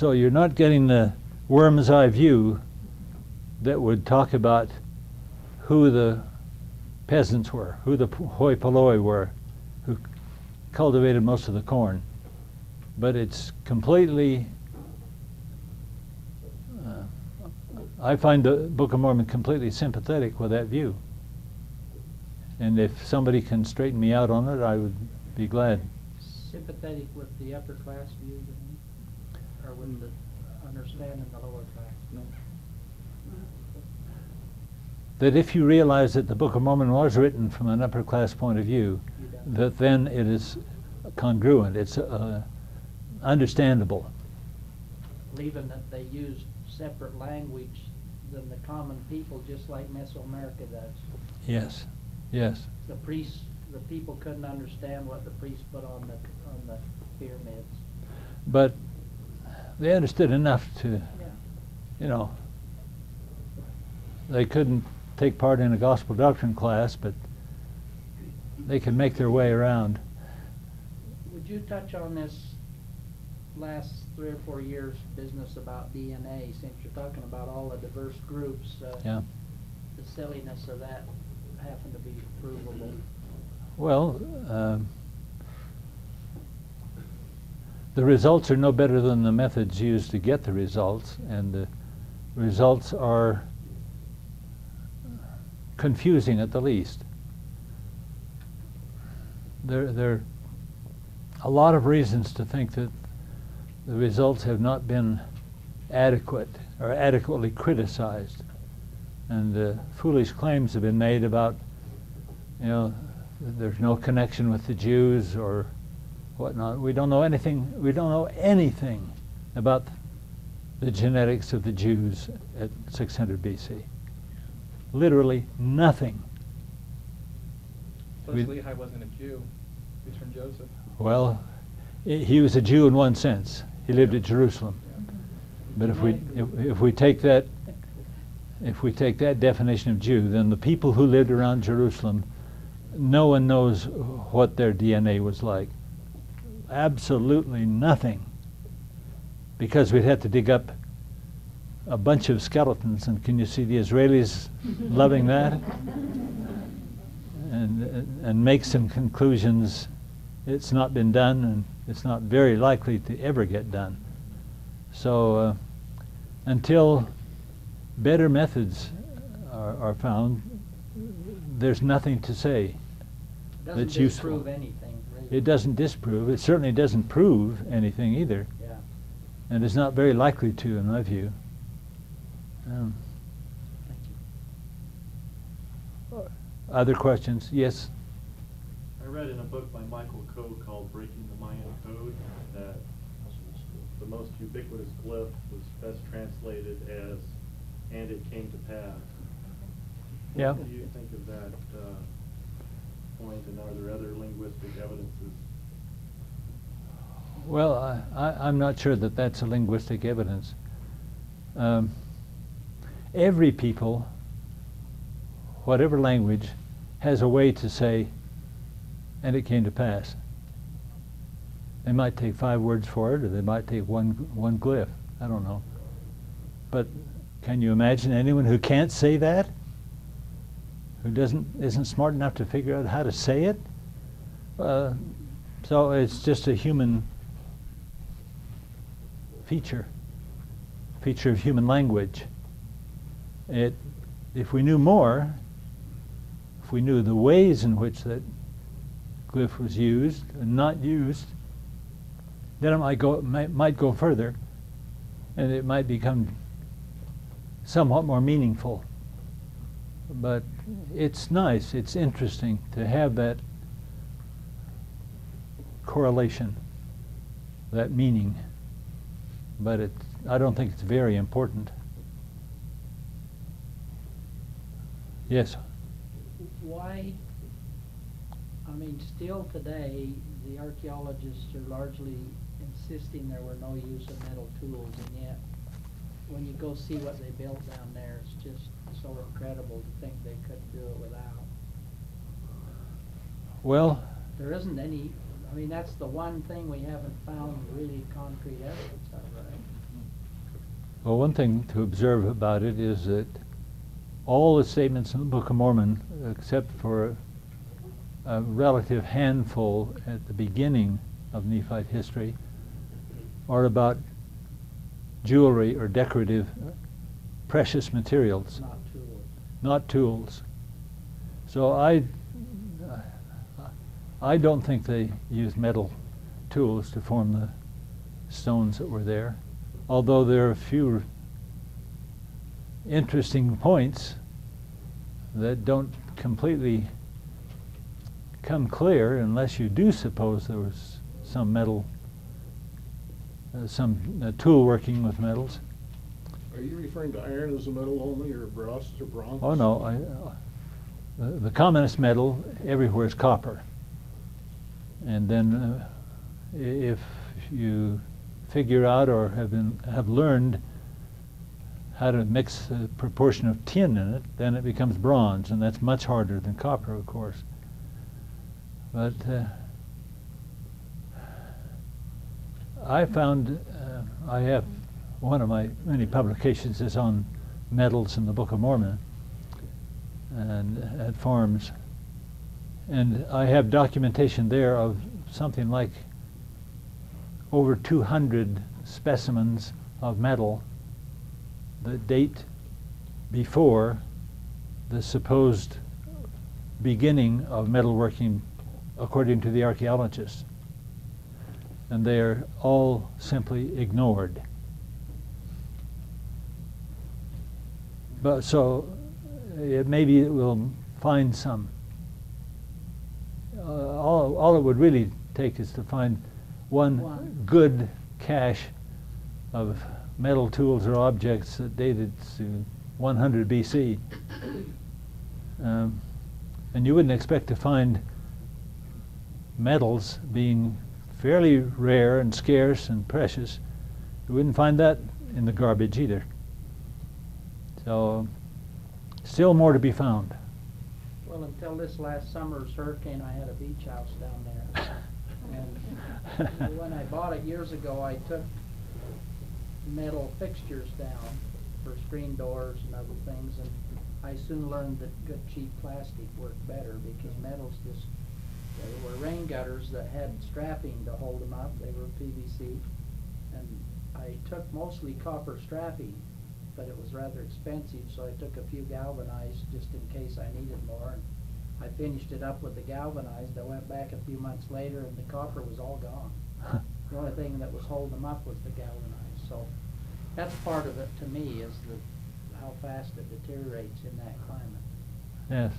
So you're not getting the worm's eye view that would talk about who the peasants were, who the hoi polloi were, who cultivated most of the corn. But it's completely, I find the Book of Mormon completely sympathetic with that view. And if somebody can straighten me out on it, I would be glad. Sympathetic with the upper class view, or with the understanding the lower class? No. That if you realize that the Book of Mormon was written from an upper class point of view, that then it is congruent, it's understandable. Leaving that they used separate language than the common people, just like Mesoamerica does. Yes, yes. The priests, the people couldn't understand what the priests put on the pyramids. But they understood enough to, Yeah. you know, they couldn't take part in a gospel doctrine class, but they could make their way around. Would you touch on this last 3 or 4 years business about DNA, since you're talking about all the diverse groups? Yeah. The silliness of that happened to be provable. Well, the results are no better than the methods used to get the results, and the results are confusing at the least. There are a lot of reasons to think that the results have not been adequate or adequately criticized, and foolish claims have been made about, you know, there's no connection with the Jews or whatnot. We don't know anything. We don't know anything about the genetics of the Jews at 600 BC. Literally nothing. Plus Lehi wasn't a Jew. He's from Joseph. Well, he was a Jew in one sense. He lived at Jerusalem. But if we take that definition of Jew, then the people who lived around Jerusalem, no one knows what their DNA was like. Absolutely nothing. Because we'd have to dig up a bunch of skeletons, and can you see the Israelis loving that? And make some conclusions. It's not been done, and it's not very likely to ever get done. So until better methods are found, there's nothing to say that's useful. Doesn't disprove anything, really. It doesn't disprove. It certainly doesn't prove anything either. Yeah. And it's not very likely to, in my view. Thank you. Other questions? Yes? I read in a book by Michael Coe called Breaking the Mayan Code that the most ubiquitous glyph was best translated as "and it came to pass." Yeah. What do you think of that point, and are there other linguistic evidences? Well, I'm not sure that that's a linguistic evidence. Every people, whatever language, has a way to say, "and it came to pass." They might take 5 words for it, or they might take one glyph. I don't know. But can you imagine anyone who can't say that? Who isn't smart enough to figure out how to say it? So it's just a human feature of human language. If we knew more, if we knew the ways in which that glyph was used and not used, then it might go further, and it might become somewhat more meaningful. But it's nice, it's interesting to have that correlation, that meaning, but I don't think it's very important. Yes? Why, I mean, still today, the archaeologists are largely insisting there were no use of metal tools, and yet when you go see what they built down there, it's just so incredible to think they couldn't do it without. Well, There isn't any, I mean, that's the one thing we haven't found really concrete evidence of, right? Well, one thing to observe about it is that all the statements in the Book of Mormon, except for a relative handful at the beginning of Nephite history, are about jewelry or decorative precious materials, Not tools. not tools. So I don't think they used metal tools to form the stones that were there, although there are a few interesting points that don't completely come clear unless you do suppose there was some metal, some tool working with metals. Are you referring to iron as a metal only, or brass or bronze? Oh no, the commonest metal everywhere is copper. And then if you figure out or have learned how to mix a proportion of tin in it, then it becomes bronze, and that's much harder than copper, of course. But I found, I have one of my many publications is on metals in the Book of Mormon and at farms, and I have documentation there of something like over 200 specimens of metal that date before the supposed beginning of metalworking according to the archaeologists. And they are all simply ignored. But so maybe it will find some. All it would really take is to find one good cache of metal tools or objects that dated to 100 BC. And you wouldn't expect to find metals being fairly rare and scarce and precious. You wouldn't find that in the garbage either. So, still more to be found. Well, until this last summer's hurricane, I had a beach house down there. And when I bought it years ago, I took metal fixtures down for screen doors and other things, and I soon learned that good cheap plastic worked better, because metals just, there were rain gutters that had strapping to hold them up. They were PVC, and I took mostly copper strapping, but it was rather expensive, so I took a few galvanized just in case I needed more, and I finished it up with the galvanized. I went back a few months later and the copper was all gone. The only thing that was holding them up was the galvanized. So that's part of it to me, is how fast it deteriorates in that climate. Yes.